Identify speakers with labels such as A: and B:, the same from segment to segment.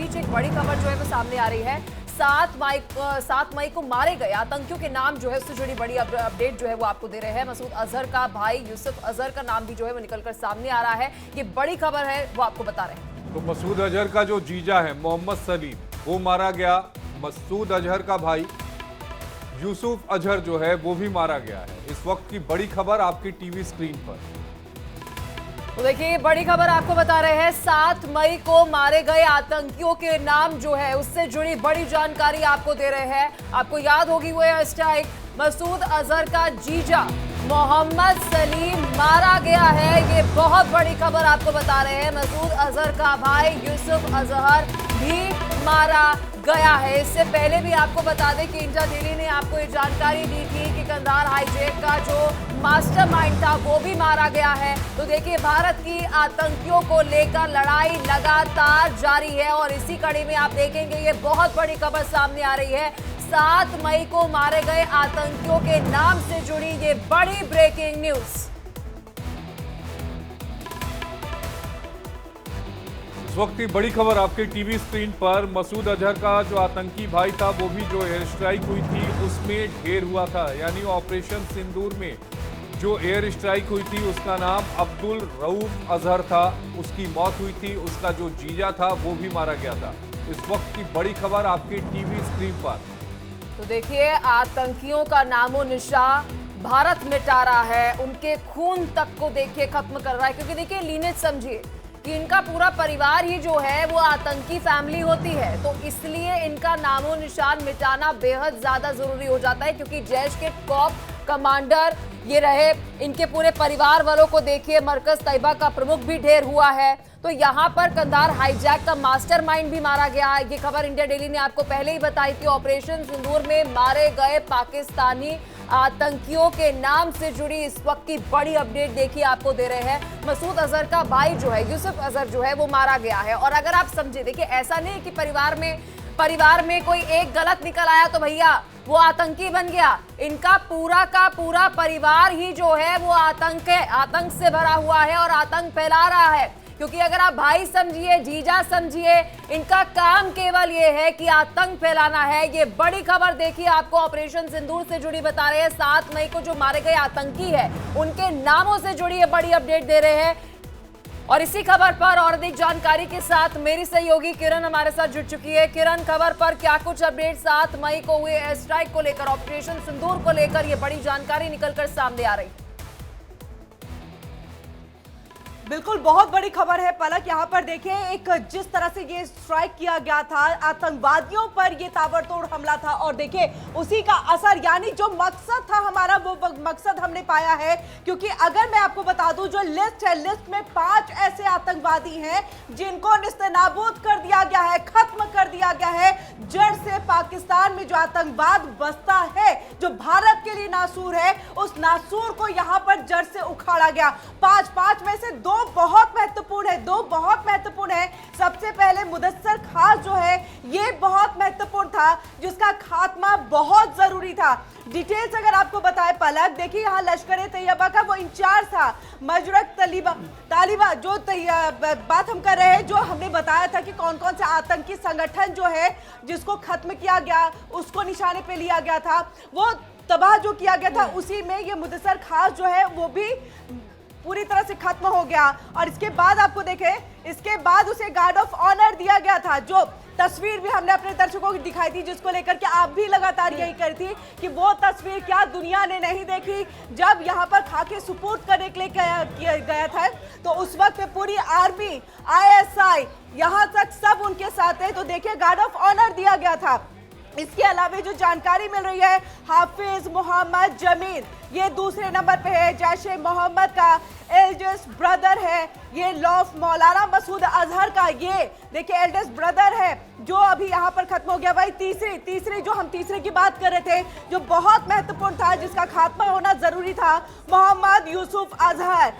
A: बीच एक बड़ी खबर जो है वो सामने आ रही है। 7 मई को मारे गए आतंकियों के नाम जो है उससे जुड़ी बड़ी अपडेट जो है वो आपको दे रहे हैं। मसूद अजहर का भाई यूसुफ अजहर का नाम भी जो है वो निकलकर सामने आ रहा है। ये बड़ी खबर है, वो आपको बता रहे हैं।
B: तो मसूद अजहर का जो जीजा है मोहम्मद सलीम, वो मारा गया। मसूद अजहर का भाई यूसुफ अजहर जो है वो भी मारा गया है। इस वक्त की बड़ी खबर आपकी टीवी स्क्रीन पर।
A: तो देखिए बड़ी खबर आपको बता रहे हैं। 7 मई को मारे गए आतंकियों के नाम जो है उससे जुड़ी बड़ी जानकारी आपको दे रहे हैं। आपको याद होगी वो हैशटैग मसूद अजहर का जीजा मोहम्मद सलीम मारा गया है। ये बहुत बड़ी खबर आपको बता रहे हैं। मसूद अजहर का भाई यूसुफ अजहर भी मारा गया है। इससे पहले भी आपको बता दें कि इंडिया डेली ने आपको ये जानकारी दी थी कि कंधार हाईजैक का जो मास्टरमाइंड था वो भी मारा गया है। तो देखिए भारत की आतंकियों को लेकर लड़ाई लगातार जारी है और इसी कड़ी में आप देखेंगे ये बहुत बड़ी खबर सामने आ रही है। 7 मई को मारे गए आतंकियों के नाम से जुड़ी ये बड़ी ब्रेकिंग न्यूज।
B: इस वक्त की बड़ी खबर आपके टीवी स्क्रीन पर। मसूद अजहर का जो आतंकी भाई था वो भी जो एयर स्ट्राइक हुई थी उसमें ढेर हुआ था, यानी ऑपरेशन सिंदूर में जो एयर स्ट्राइक हुई थी उसका नाम अब्दुल रऊफ अजहर था। उसकी मौत हुई थी। उसका जो जीजा था वो भी मारा गया था। इस वक्त की बड़ी खबर आपके टीवी स्क्रीन पर।
A: तो देखिए आतंकियों का नामो निशान भारत मिटा रहा है, उनके खून तक को देखिए खत्म कर रहा है। क्योंकि देखिए लीनेज समझिए कि इनका पूरा परिवार ही जो है वो आतंकी फैमिली होती है, तो इसलिए इनका नामो निशान मिटाना बेहद ज्यादा जरूरी हो जाता है। क्योंकि जैश के टॉप कमांडर ये रहे, इनके पूरे परिवार वालों को देखिए, मरकज तैयबा का प्रमुख भी ढेर हुआ है। तो यहाँ पर कंधार हाईजैक का मास्टरमाइंड भी मारा गया। ये खबर इंडिया डेली ने आपको पहले ही बताई थी। ऑपरेशन सिंदूर में मारे गए पाकिस्तानी आतंकियों के नाम से जुड़ी इस वक्त की बड़ी अपडेट देखिए आपको दे रहे हैं। मसूद अजहर का भाई जो है यूसुफ अजहर जो है वो मारा गया है। और अगर आप समझे, देखिए ऐसा नहीं कि परिवार में कोई एक गलत निकल आया तो भैया वो आतंकी बन गया। इनका पूरा का पूरा परिवार ही जो है वो आतंक से भरा हुआ है और आतंक फैला रहा है। क्योंकि अगर आप भाई समझिए, जीजा समझिए, इनका काम केवल ये है कि आतंक फैलाना है। ये बड़ी खबर देखिए आपको ऑपरेशन सिंदूर से जुड़ी बता रहे हैं। 7 मई को जो मारे गए आतंकी है उनके नामों से जुड़ी ये बड़ी अपडेट दे रहे हैं। और इसी खबर पर और अधिक जानकारी के साथ मेरी सहयोगी किरण हमारे साथ जुड़ चुकी है। किरण, खबर पर क्या कुछ अपडेट 7 मई को हुए एयर स्ट्राइक को लेकर, ऑपरेशन सिंदूर को लेकर ये बड़ी जानकारी निकलकर सामने आ रही है?
C: बिल्कुल बहुत बड़ी खबर है पलक। यहाँ पर देखें, एक जिस तरह से ये स्ट्राइक किया गया था, आतंकवादियों पर ये ताबड़तोड़ हमला था और देखें उसी का असर, यानी जो मकसद था हमारा वो मकसद हमने पाया है। क्योंकि अगर मैं आपको बता दूं जो लिस्ट है, लिस्ट में 5 ऐसे आतंकवादी हैं जिनको निस्तेनाबूद कर दिया गया है, खत्म कर दिया गया है। जड़ से पाकिस्तान में जो आतंकवाद बसता है, जो भारत के लिए नासूर है, उस नासूर को यहाँ पर जड़ से उखाड़ा गया। 5 में से 2 बहुत महत्वपूर्ण है। सबसे पहले मुदस्सर खास जो है ये बहुत महत्वपूर्ण था, जिसका खात्मा बहुत जरूरी था। डिटेल्स अगर आपको बताएं पलक, देखिए यहाँ लश्कर तैयबा का वो इंचार्ज था मजरक तालिबा, जो बात हम कर रहे हैं, जो हमने बताया था कि कौन कौन से आतंकी संगठन जो है जिसको खत्म किया गया, उसको निशाने पे लिया गया था, वो तबाह जो किया गया था, उसी में ये मुदस्सर खास जो है वो भी पूरी तरह से खत्म हो गया। और इसके बाद आपको देखें, इसके बाद उसे गार्ड ऑफ ऑनर दिया गया था। जो तस्वीर भी हमने अपने दर्शकों को दिखाई थी, जिसको लेकर के आप भी लगातार यही करी थी कि वो तस्वीर क्या दुनिया ने नहीं देखी। जब यहाँ पर खाके सुपुर्द करने के लिए किया गया था तो उस वक्त पूरी आर्मी, ISI यहाँ तक सब उनके साथ है। तो देखिए गार्ड ऑफ ऑनर दिया गया था। इसके अलावा जो जानकारी मिल रही है, हाफिज मोहम्मद जमीर ये दूसरे नंबर पे है। जैश ए मोहम्मद का एल्डेस्ट ब्रदर है, ये लॉफ मौलाना मसूद अजहर का ये देखिए एल्डेस्ट ब्रदर है, जो अभी यहाँ पर खत्म हो गया। भाई तीसरी जो हम तीसरे की बात कर रहे थे, जो बहुत महत्वपूर्ण था, जिसका खात्मा होना जरूरी था, मोहम्मद यूसुफ अजहर।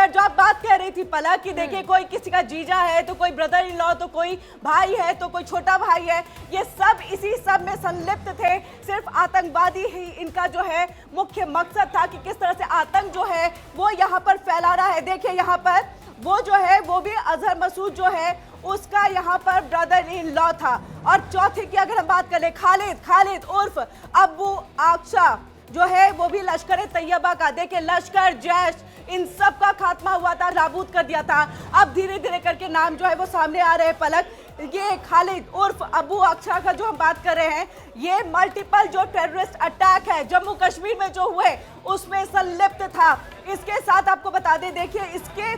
C: जो आप बात कह रही थी पलक कि देखिए कोई किसी का जीजा है, तो कोई ब्रदर इन लॉ, तो कोई भाई है, तो कोई छोटा भाई है, ये सब इसी सब में संलिप्त थे। सिर्फ आतंकवादी ही इनका जो है मुख्य मकसद था कि किस तरह से आतंक जो है वो यहाँ पर फैला रहा है। देखिए यहाँ पर वो जो है वो भी अजहर मसूद जो है उसका यहाँ पर ब्रदर इन लॉ था। और चौथे की अगर हम बात करें, खालिद उर्फ अब्बू आक्शा जो है वो भी लश्कर तैयबा का, देखिए लश्कर जैश इन सब का खात्मा हुआ था, नाबूद कर दिया था। अब धीरे धीरे करके नाम जो है वो सामने आ रहे हैं पलक। ये खालिद उर्फ अबू अक्शा का जो हम बात कर रहे हैं, ये मल्टीपल जो टेररिस्ट अटैक है जम्मू कश्मीर में जो हुए उसमें संलिप्त था। इसके साथ आपको बता दें, देखिए इसके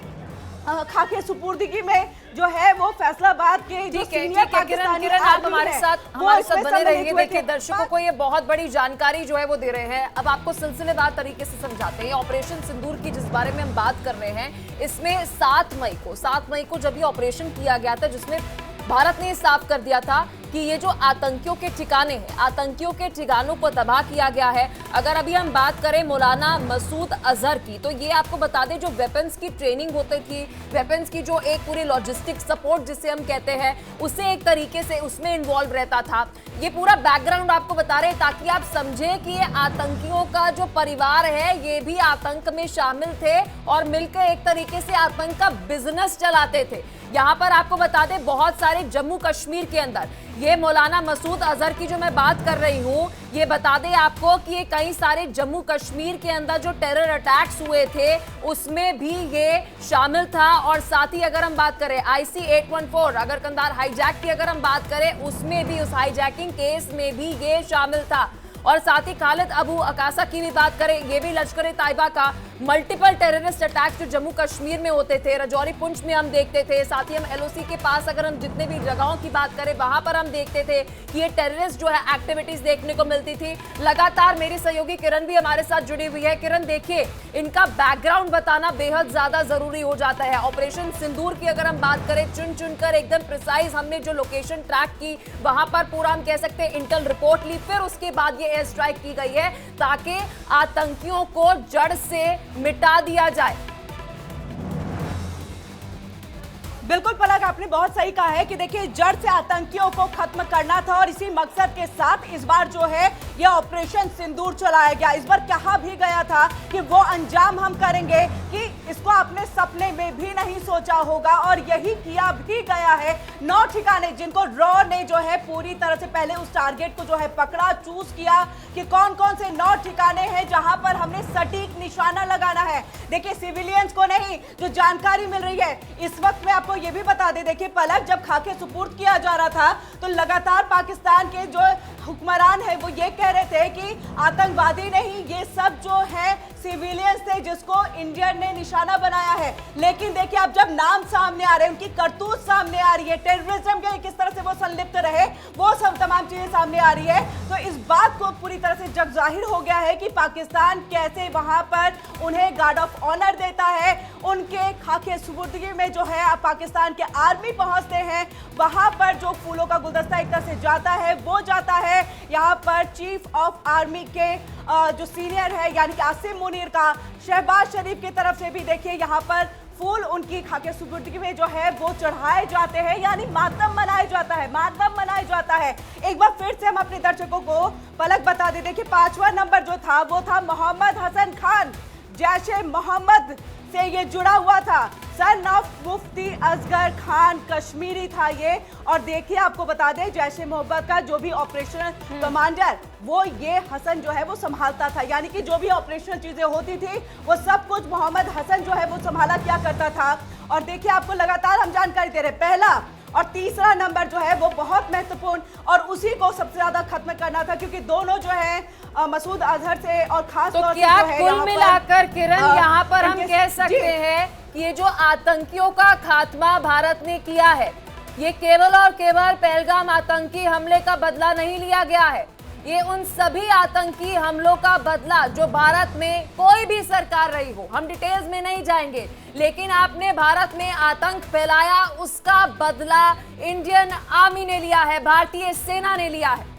C: खाके सुपुर्दगी में जो है वो फैसलाबाद के जो सीनियर पाकिस्तानी
A: किरण आप हमारे साथ बने रहिए। देखिए दर्शकों को ये बहुत बड़ी जानकारी जो है वो दे रहे हैं। अब आपको सिलसिलेवार तरीके से समझाते हैं। ऑपरेशन सिंदूर की जिस बारे में हम बात कर रहे हैं, इसमें 7 मई को जब ये ऑपरेशन किया गया था, जिसमें भारत ने साफ कर दिया था कि ये जो आतंकियों के ठिकाने हैं, आतंकियों के ठिकानों को तबाह किया गया है। अगर अभी हम बात करें मौलाना मसूद अजहर की, तो ये आपको बता दें जो वेपन्स की ट्रेनिंग होती थी, वेपन्स की जो एक पूरी लॉजिस्टिक सपोर्ट जिसे हम कहते हैं, उससे एक तरीके से उसमें इन्वॉल्व रहता था। ये पूरा बैकग्राउंड आपको बता रहे हैं ताकि आप समझें कि ये आतंकियों का जो परिवार है ये भी आतंक में शामिल थे और मिलकर एक तरीके से आतंक का बिजनेस चलाते थे। यहाँ पर आपको बता दें बहुत सारे जम्मू कश्मीर के अंदर, ये मौलाना मसूद अजहर की जो मैं बात कर रही हूँ, ये बता दें आपको कि ये कई सारे जम्मू कश्मीर के अंदर जो टेरर अटैक्स हुए थे उसमें भी ये शामिल था। और साथ ही अगर हम बात करें IC 814, अगर कंधार हाईजैक की अगर हम बात करें, उसमें भी उस हाईजैकिंग केस में भी ये शामिल था। और साथ ही खालिद अबू अकासा की भी बात करें, ये भी लश्कर तैयबा का मल्टीपल टेररिस्ट अटैक्स जो जम्मू कश्मीर में होते थे, रजौरी पुंछ में हम देखते थे। साथ ही हम LOC के पास अगर हम जितने भी जगहों की बात करें वहां पर हम देखते थे कि ये टेररिस्ट जो है एक्टिविटीज देखने को मिलती थी। लगातार मेरी सहयोगी किरण भी हमारे साथ जुड़ी हुई है। किरण, देखिए इनका बैकग्राउंड बताना बेहद ज्यादा जरूरी हो जाता है। ऑपरेशन सिंदूर की अगर हम बात करें, चुन कर एकदम प्रिसाइज हमने जो लोकेशन ट्रैक की, वहां पर पूरा हम कह सकते हैं इंटेल रिपोर्ट ली, फिर उसके बाद ये एयर स्ट्राइक की गई है ताकि आतंकियों को जड़ से मिटा दिया जाए।
C: बिल्कुल पलक, आपने बहुत सही कहा है कि देखिए जड़ से आतंकियों को खत्म करना था और इसी मकसद के साथ इस बार जो है ये ऑपरेशन सिंदूर चलाया गया। इस बार कहा भी गया था कि वो अंजाम हम करेंगे कि इसको अपने सपने में भी नहीं सोचा होगा, और यही किया भी गया है। 9 ठिकाने जिनको रॉ ने जो है पूरी तरह से पहले उस टारगेट को जो है पकड़ा, चूज किया कि कौन कौन से 9 ठिकाने हैं जहां पर हमने सटीक निशाना लगाना है। देखिए सिविलियंस को नहीं, जो जानकारी मिल रही है इस वक्त मैं आपको ये भी बता दे, देखिए पलक, जब खाके सुपुर्द किया जा रहा था तो लगातार पाकिस्तान के जो हुक्मरान है वो ये कह रहे थे कि आतंकवादी नहीं, ये सब जो है सिविलियंस थे जिसको इंडियन ने निशाना बनाया है। लेकिन देखिए अब जब नाम सामने आ रहे हैं, उनकी करतूत सामने आ रही है, टेररिज्म के किस तरह से वो संलिप्त रहे, वो सब तमाम चीजें सामने आ रही है, तो इस बात को पूरी तरह से जग जाहिर हो गया है कि पाकिस्तान कैसे वहां पर उन्हें गार्ड ऑफ ऑनर देता है। उनके खाके सुपुर्दगी में जो है पाकिस्तान के आर्मी पहुंचते हैं, वहां पर जो फूलों का गुलदस्ता एक तरह से जाता है वो जाता है यहाँ पर चीफ ऑफ आर्मी के जो सीनियर है यानी कि आसिम मुनीर का, शहबाज शरीफ की तरफ से भी देखिए यहाँ पर फूल उनकी खाके सुपुर्दगी में जो है वो चढ़ाए जाते हैं, यानी मातम मनाया जाता है, मातम मनाया जाता है। एक बार फिर से हम अपने दर्शकों को पलक बता दें, देखिए 5वां नंबर जो था वो था मोहम्मद हसन खान, जैशे मोहम्मद से ये जुड़ा हुआ था, सन ऑफ मुफ्ती असगर खान कश्मीरी था ये। और देखिए आपको बता दें जैशे मोहम्मद का जो भी ऑपरेशनल कमांडर वो ये हसन जो है वो संभालता था, यानी कि जो भी ऑपरेशनल चीजें होती थी वो सब कुछ मोहम्मद हसन जो है वो संभाला किया करता था। और देखिए आपको लगातार हम जानकारी दे रहे, पहला और तीसरा नंबर जो है वो बहुत महत्वपूर्ण, और उसी को सबसे ज्यादा खत्म करना था क्योंकि दोनों जो है मसूद अजहर से और खास
A: तौर से क्या कुल मिलाकर किरण यहाँ पर हम कह सकते हैं कि ये जो आतंकियों का खात्मा भारत ने किया है, ये केवल और केवल पहलगाम आतंकी हमले का बदला नहीं लिया गया है, ये उन सभी आतंकी हमलों का बदला जो भारत में कोई भी सरकार रही हो, हम डिटेल्स में नहीं जाएंगे, लेकिन आपने भारत में आतंक फैलाया उसका बदला इंडियन आर्मी ने लिया है, भारतीय सेना ने लिया है।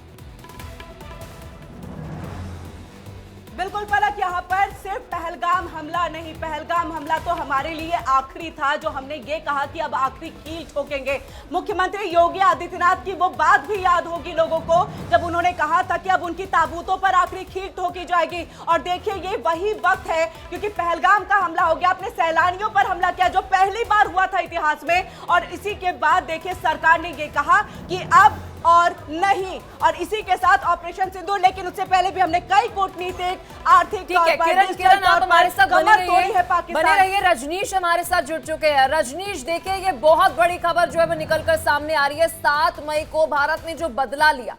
C: बिल्कुल पलक, यहाँ पर सिर्फ पहलगाम हमला नहीं, पहलगाम हमला तो हमारे लिए आखिरी था, जो हमने ये कहा कि अब आखिरी कील ठोकेंगे। मुख्यमंत्री योगी आदित्यनाथ की वो बात भी याद होगी लोगों को, जब उन्होंने कहा था कि अब उनकी ताबूतों पर आखिरी कील ठोकी जाएगी। और देखिए ये वही वक्त है, क्योंकि पहलगाम का हमला हो गया, अपने सैलानियों पर हमला किया, जो पहली बार हुआ था इतिहास में। और इसी के बाद देखिए सरकार ने ये कहा कि अब और नहीं, और इसी के साथ ऑपरेशन सिंदूर। लेकिन उससे पहले भी हमने कई कूटनीतिक, आर्थिक तौर पर,
A: किरण आप हमारे साथ बने रहिए। रजनीश हमारे साथ जुड़ चुके हैं। रजनीश, देखिए ये बहुत बड़ी खबर जो है वो निकलकर सामने आ रही है। 7 मई को भारत ने जो बदला लिया,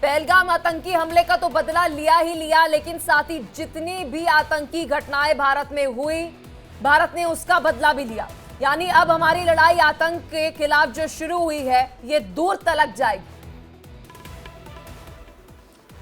A: पहलगाम आतंकी हमले का तो बदला लिया ही लिया, लेकिन साथ ही जितनी भी आतंकी घटनाएं भारत में हुई, भारत ने उसका बदला भी लिया। यानी अब हमारी लड़ाई आतंक के खिलाफ जो शुरू हुई है, ये दूर तलक जाएगी।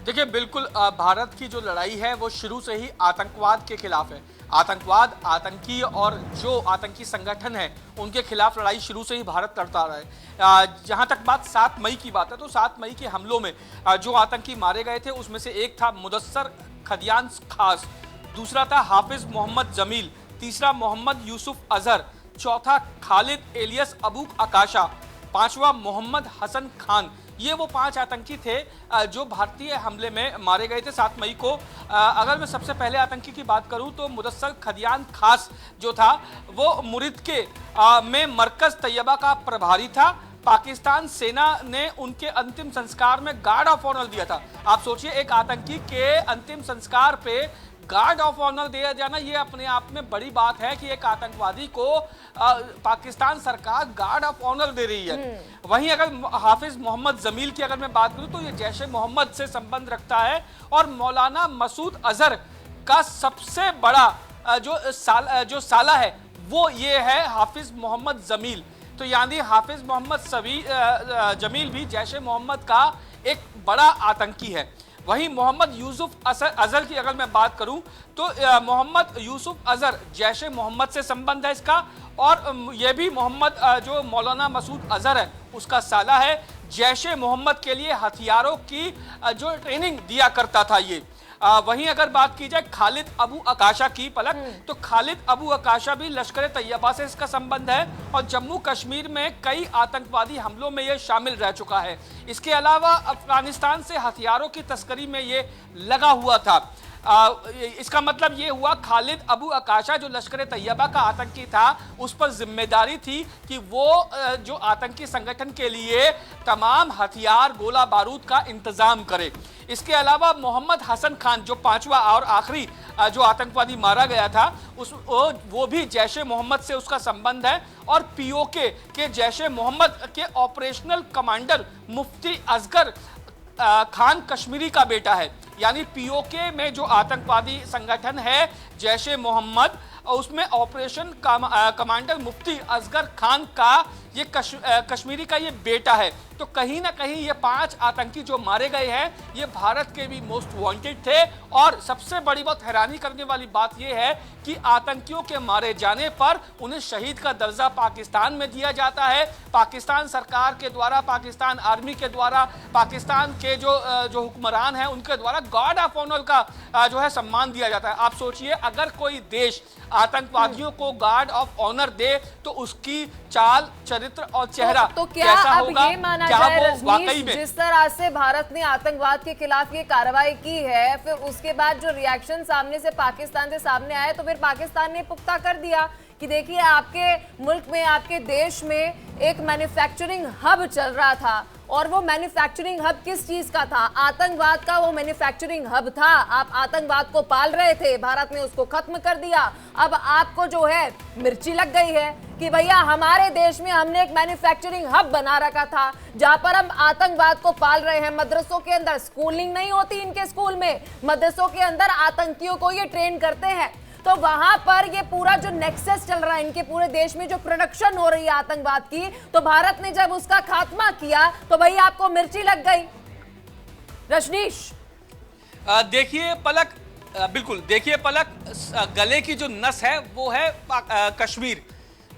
D: देखिए बिल्कुल, भारत की जो लड़ाई है वो शुरू से ही आतंकवाद के खिलाफ है। आतंकवाद, आतंकी और जो आतंकी संगठन है उनके खिलाफ लड़ाई शुरू से ही भारत लड़ता रहा है। जहां तक बात 7 मई की बात है, तो 7 मई के हमलों में जो आतंकी मारे गए थे उसमें से एक था मुदस्सर खदियान खास, दूसरा था हाफिज मोहम्मद जमील, तीसरा मोहम्मद यूसुफ अजहर, चौथा खालिद एलियस अबू अकाशा, पांचवा मोहम्मद हसन खान। ये वो 5 आतंकी थे जो भारतीय हमले में मारे गए थे 7 मई को। अगर मैं सबसे पहले आतंकी की बात करूं तो मुदस्सर खदियान खास जो था वो मुरिद के में मरकज तैयबा का प्रभारी था। पाकिस्तान सेना ने उनके अंतिम संस्कार में गार्ड ऑफ ऑनर दिया था। आप सोचिए, एक आतंकी के अंतिम संस्कार पे गार्ड ऑफ ऑनर दिया जाना, ये अपने आप में बड़ी बात है कि एक आतंकवादी को पाकिस्तान सरकार गार्ड ऑफ ऑनर दे रही है। वहीं अगर हाफिज मोहम्मद जमील की अगर मैं बात करूं तो ये जैश ए मोहम्मद से संबंध रखता है, और मौलाना मसूद अजहर का सबसे बड़ा जो साला है वो ये है हाफिज मोहम्मद जमील। तो यानी हाफिज मोहम्मद जमील भी जैश ए मोहम्मद का एक बड़ा आतंकी है। वहीं मोहम्मद यूसुफ अजहर की अगर मैं बात करूं तो मोहम्मद यूसुफ अजहर जैश ए मोहम्मद से संबंध है इसका, और ये भी मोहम्मद जो मौलाना मसूद अजहर है उसका साला है। जैश ए मोहम्मद के लिए हथियारों की जो ट्रेनिंग दिया करता था ये। वहीं अगर बात की जाए खालिद अबू अकाशा की, पलक, तो खालिद अबू अकाशा भी लश्कर तैयबा से इसका संबंध है, और जम्मू कश्मीर में कई आतंकवादी हमलों में ये शामिल रह चुका है। इसके अलावा अफगानिस्तान से हथियारों की तस्करी में ये लगा हुआ था। इसका मतलब ये हुआ खालिद अबू अकाशा जो लश्कर तैयबा का आतंकी था, उस पर जिम्मेदारी थी कि वो जो आतंकी संगठन के लिए तमाम हथियार, गोला बारूद का इंतजाम करे। इसके अलावा मोहम्मद हसन खान जो 5वां और आखिरी जो आतंकवादी मारा गया था वो भी जैश ए मोहम्मद से उसका संबंध है, और पीओके के जैश ए मोहम्मद के ऑपरेशनल कमांडर मुफ्ती असगर खान कश्मीरी का बेटा है। यानी पीओके में जो आतंकवादी संगठन है जैश ए मोहम्मद, उसमें ऑपरेशन कमांडर मुफ्ती असगर खान का ये कश्मीरी का ये बेटा है। तो कहीं ना कहीं ये 5 आतंकी जो मारे गए हैं ये भारत के भी मोस्ट वांटेड थे। और सबसे बड़ी बात, हैरानी करने वाली बात ये है कि आतंकियों के मारे जाने पर उन्हें शहीद का दर्जा पाकिस्तान में दिया जाता है। पाकिस्तान सरकार के द्वारा, पाकिस्तान आर्मी के द्वारा, पाकिस्तान के जो हुक्मरान हैं उनके द्वारा गार्ड ऑफ ऑनर का जो है सम्मान दिया जाता है। आप सोचिए, अगर कोई देश आतंकवादियों को गार्ड ऑफ ऑनर दे तो उसकी चाल, चरित्र और चेहरा
A: तो क्या
D: कैसा
A: अब
D: होगा?
A: ये माना
D: क्या
A: जाए
D: वो
A: रजनीश,
D: वाकई में
A: जिस तरह से भारत ने आतंकवाद के खिलाफ ये कार्रवाई की है, फिर उसके बाद जो रिएक्शन सामने से पाकिस्तान से सामने आया, तो फिर पाकिस्तान ने पुख्ता कर दिया कि देखिए आपके मुल्क में, आपके देश में एक मैन्युफैक्चरिंग हब चल रहा था, और वो मैन्युफैक्चरिंग हब किस चीज का था? आतंकवाद का वो मैन्युफैक्चरिंग हब था। आप आतंकवाद को पाल रहे थे, भारत ने उसको खत्म कर दिया। अब आपको जो है मिर्ची लग गई है कि भैया हमारे देश में हमने एक मैन्युफैक्चरिंग हब बना रखा था जहां पर हम आतंकवाद को पाल रहे हैं। मदरसों के अंदर स्कूलिंग नहीं होती, इनके स्कूल में मदरसों के अंदर आतंकियों को ये ट्रेन करते हैं। तो वहां पर ये पूरा जो नेक्सस चल रहा है, इनके पूरे देश में जो प्रोडक्शन हो रही है आतंकवाद की, तो भारत ने जब उसका खात्मा किया तो भाई आपको मिर्ची लग गई। रजनीश,
D: देखिए पलक, बिल्कुल देखिए पलक, गले की जो नस है वो है कश्मीर।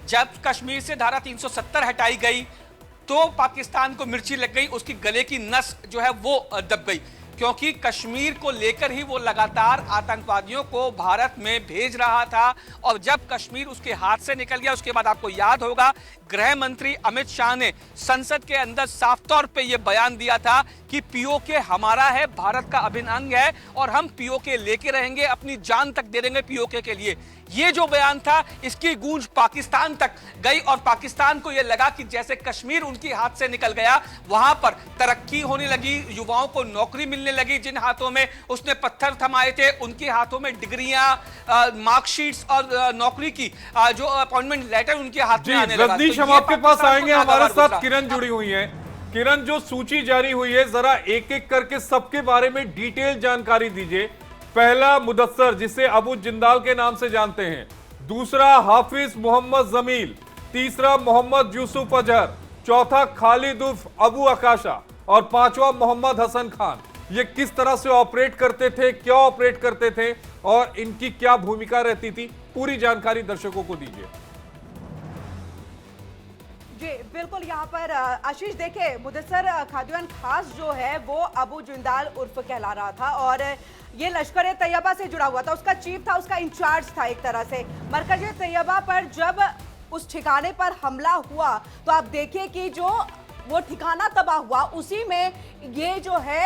D: जब कश्मीर से धारा 370 हटाई गई तो पाकिस्तान को मिर्ची लग गई, उसकी गले की नस जो है वो दब गई। क्योंकि कश्मीर को लेकर ही वो लगातार आतंकवादियों को भारत में भेज रहा था। और जब कश्मीर उसके हाथ से निकल गया, उसके बाद आपको याद होगा गृह मंत्री अमित शाह ने संसद के अंदर साफ तौर पे ये बयान दिया था कि पीओके हमारा है, भारत का अभिन्न अंग है और हम पीओके लेके रहेंगे, अपनी जान तक दे देंगे पीओके के लिए। ये जो बयान था, इसकी गूंज पाकिस्तान तक गई और पाकिस्तान को ये लगा कि जैसे कश्मीर उनके हाथ से निकल गया, वहां पर तरक्की होने लगी, युवाओं को नौकरी मिलने लगी। जिन हाथों में उसने पत्थर थमाए थे, उनके हाथों में डिग्रियां, मार्कशीट्स और नौकरी की जो अपॉइंटमेंट लेटर उनके हाथ में आने लगा।
B: रजनीश, हम आपके पास आएंगे। हमारे साथ किरण जुड़ी हुई है। किरण, जो सूची जारी हुई है, जरा एक एक करके सबके बारे में डिटेल जानकारी दीजिए। पहला मुदस्सर, जिसे अबू जिंदाल के नाम से जानते हैं, दूसरा हाफिज मोहम्मद जमील, तीसरा मोहम्मद यूसुफ अजहर, चौथा खालिद उर्फ अबू आकाशा और पांचवा मोहम्मद हसन खान। ये किस तरह से ऑपरेट करते थे, क्या ऑपरेट करते थे और इनकी क्या भूमिका रहती थी, पूरी जानकारी दर्शकों को दीजिए।
C: जी बिल्कुल, यहाँ पर आशीष देखे, मुदस्सर खाद्यान खास जो है वो अबू जिंदाल उर्फ कहला रहा था और ये लश्कर तैयबा से जुड़ा हुआ था। उसका चीफ था, उसका इंचार्ज था एक तरह से। मरकज तैयबा पर जब उस ठिकाने पर हमला हुआ तो आप देखिए कि जो वो ठिकाना तबाह हुआ, उसी में ये जो है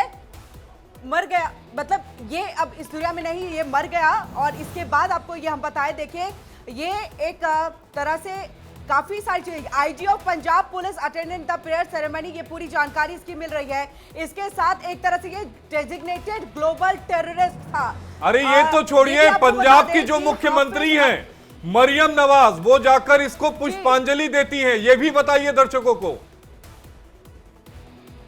C: मर गया। मतलब ये अब इस दुनिया में नहीं, ये मर गया। और इसके बाद आपको ये हम बताएं, देखिए ये एक तरह से काफी सारी चीजें, IG of Punjab police attendant the prayer ceremony, ये पूरी जानकारी इसकी मिल रही है। इसके साथ एक तरह से ये डेजिग्नेटेड ग्लोबल टेररिस्ट था।
B: अरे ये तो छोड़िए, पंजाब की जो मुख्यमंत्री हैं मरियम नवाज, वो जाकर इसको पुष्पांजलि देती हैं, ये भी बताइए दर्शकों को।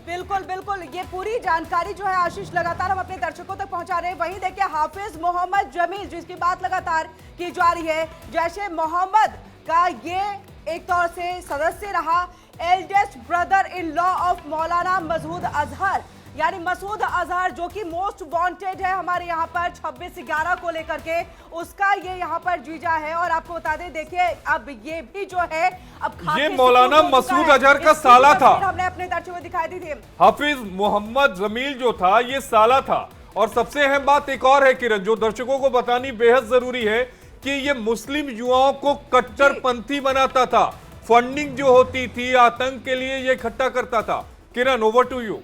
C: बिल्कुल बिल्कुल, ये पूरी जानकारी जो है आशीष लगातार हम अपने दर्शकों तक पहुंचा रहे हैं। वहीं देखिए हाफिज मोहम्मद जमील, जिसकी बात लगातार की जा रही है, जैसे मोहम्मद का ये एक तौर से सदस्य रहा, eldest brother in law of मौलाना मसूद अजहर, यानी मसूद अजहर जो कि मोस्ट वांटेड है हमारे यहाँ पर 26/11 को लेकर के, उसका ये यहाँ पर जीजा है। और आपको बता दें, देखिए अब ये भी जो है अब
B: ये मौलाना मसूद अजहर का साला था,
C: हमने अपने दर्शकों को दिखाई दी थी।
B: हाफिज मोहम्मद जमील जो था ये साला था। और सबसे अहम बात एक और है किरण, जो दर्शकों को बतानी बेहद जरूरी है कि ये मुस्लिम युवाओं को कट्टरपंथी बनाता था। फंडिंग जो होती थी आतंक के लिए, ये इकट्ठा करता था। किरण, ओवर टू यू।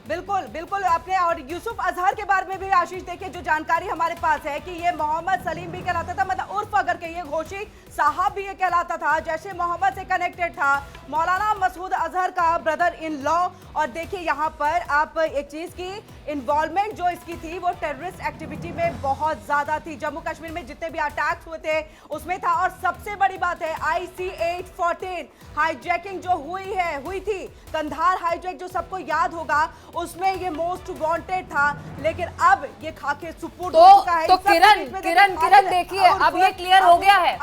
C: बिल्कुल बिल्कुल, आपने और यूसुफ अजहर के बारे में भी आशीष देखिए जो जानकारी हमारे पास है कि ये मोहम्मद सलीम भी कहलाता था, मतलब उर्फ अगर कहिए घोषी साहब भी ये कहलाता था, जैसे मोहम्मद से कनेक्टेड था, मौलाना मसूद अजहर का ब्रदर इन लॉ। और देखिए यहाँ पर आप एक चीज की इन्वॉल्वमेंट जो इसकी थी वो टेररिस्ट एक्टिविटी में बहुत ज्यादा थी। जम्मू कश्मीर में जितने भी अटैक्स हुए थे उसमें था। और सबसे बड़ी बात है IC-814 हाईजैकिंग जो हुई थी, कंधार हाईजैक जो सबको याद होगा, उसमें ये मोस्ट वांटेड था। लेकिन अब ये खाके सुपुर्द हो चुका है।
A: तो किरण देखिए, अब ये क्लियर हो गया है।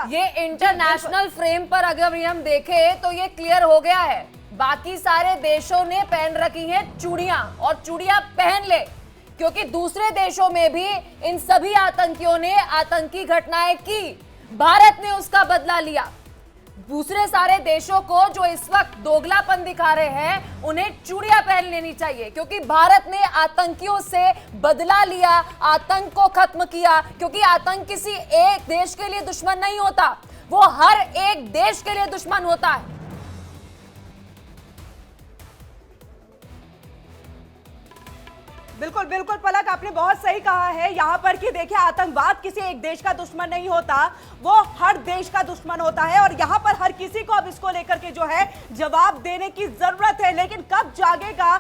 A: ये इंटरनेशनल फ्रेम पर अगर हम देखें तो ये क्लियर हो गया है। बाकी सारे देशों ने पहन रखी हैं चूड़ियां, और चूड़ियां पहन ले, क्योंकि दूसरे देशों में भी इन सभी आतंकियों ने आतंकी घटनाएं की, भारत ने उसका बदला लिया। दूसरे सारे देशों को जो इस वक्त दोगलापन दिखा रहे हैं, उन्हें चूड़ियां पहन लेनी चाहिए, क्योंकि भारत ने आतंकियों से बदला लिया, आतंक को खत्म किया। क्योंकि आतंक किसी एक देश के लिए दुश्मन नहीं होता, वो हर एक देश के लिए दुश्मन होता है।
C: बिल्कुल बिल्कुल पलक, आपने बहुत सही कहा है यहाँ पर कि देखिए आतंकवाद किसी एक देश का दुश्मन नहीं होता, वो हर देश का दुश्मन होता है। और यहाँ पर हर किसी को अब इसको लेकर के जो है जवाब देने की जरूरत है। लेकिन कब जागेगा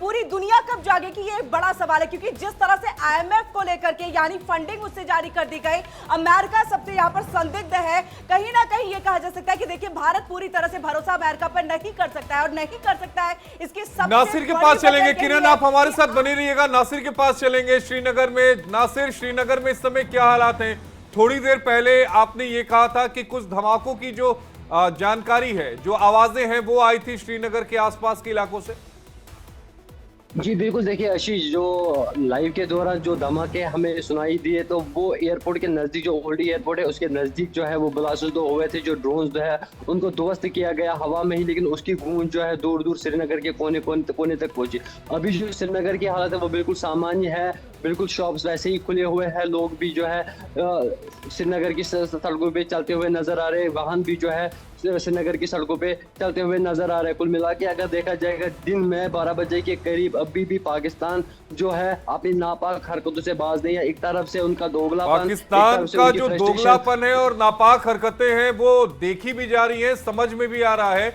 C: पूरी दुनिया, कब जागेगी, ये एक बड़ा सवाल है। क्योंकि जिस तरह से IMF को लेकर के यानी फंडिंग उससे जारी कर दी गई, अमेरिका सबसे यहाँ पर संदिग्ध है। कहीं ना कहीं ये कहा जा सकता है कि देखिए भारत पूरी तरह से भरोसा अमेरिका पर नहीं कर सकता है, और नहीं कर सकता है इसकी सबसे
B: नासिर के पास चलेंगे। किरण, आप हमारे साथ बने रहिएगा। नासिर के पास चलेंगे श्रीनगर में। नासिर, श्रीनगर में इस समय क्या हालात हैं? थोड़ी देर पहले आपने ये कहा था कि कुछ धमाकों की जो जानकारी है, जो आवाजें हैं, वो आई थी श्रीनगर के आसपास के इलाकों से।
E: जी बिल्कुल, देखिए आशीष, जो लाइव के दौरान जो धमाके हमें सुनाई दिए तो वो एयरपोर्ट के नज़दीक, जो ओल्डी एयरपोर्ट है उसके नज़दीक जो है वो ब्लास्ट तो हुए थे। जो ड्रोन्स जो है उनको ध्वस्त किया गया हवा में ही, लेकिन उसकी गूंज जो है दूर दूर श्रीनगर के कोने कोने कोने तक पहुंची। अभी जो श्रीनगर की हालत है वो बिल्कुल सामान्य है, बिल्कुल शॉप्स वैसे ही खुले हुए हैं, लोग भी जो है श्रीनगर की सड़कों पे चलते हुए नजर आ रहे हैं, वाहन भी जो है श्रीनगर की सड़कों पे चलते हुए नजर आ रहे हैं। कुल मिला के अगर देखा जाएगा दिन में 12 बजे के करीब अभी भी पाकिस्तान जो है अपनी नापाक हरकतों से बाज नहीं है। एक तरफ से उनका दोगलापन,
B: पाकिस्तान का जो दोगलापन है और नापाक हरकतें हैं वो देखी भी जा रही है, समझ में भी आ रहा है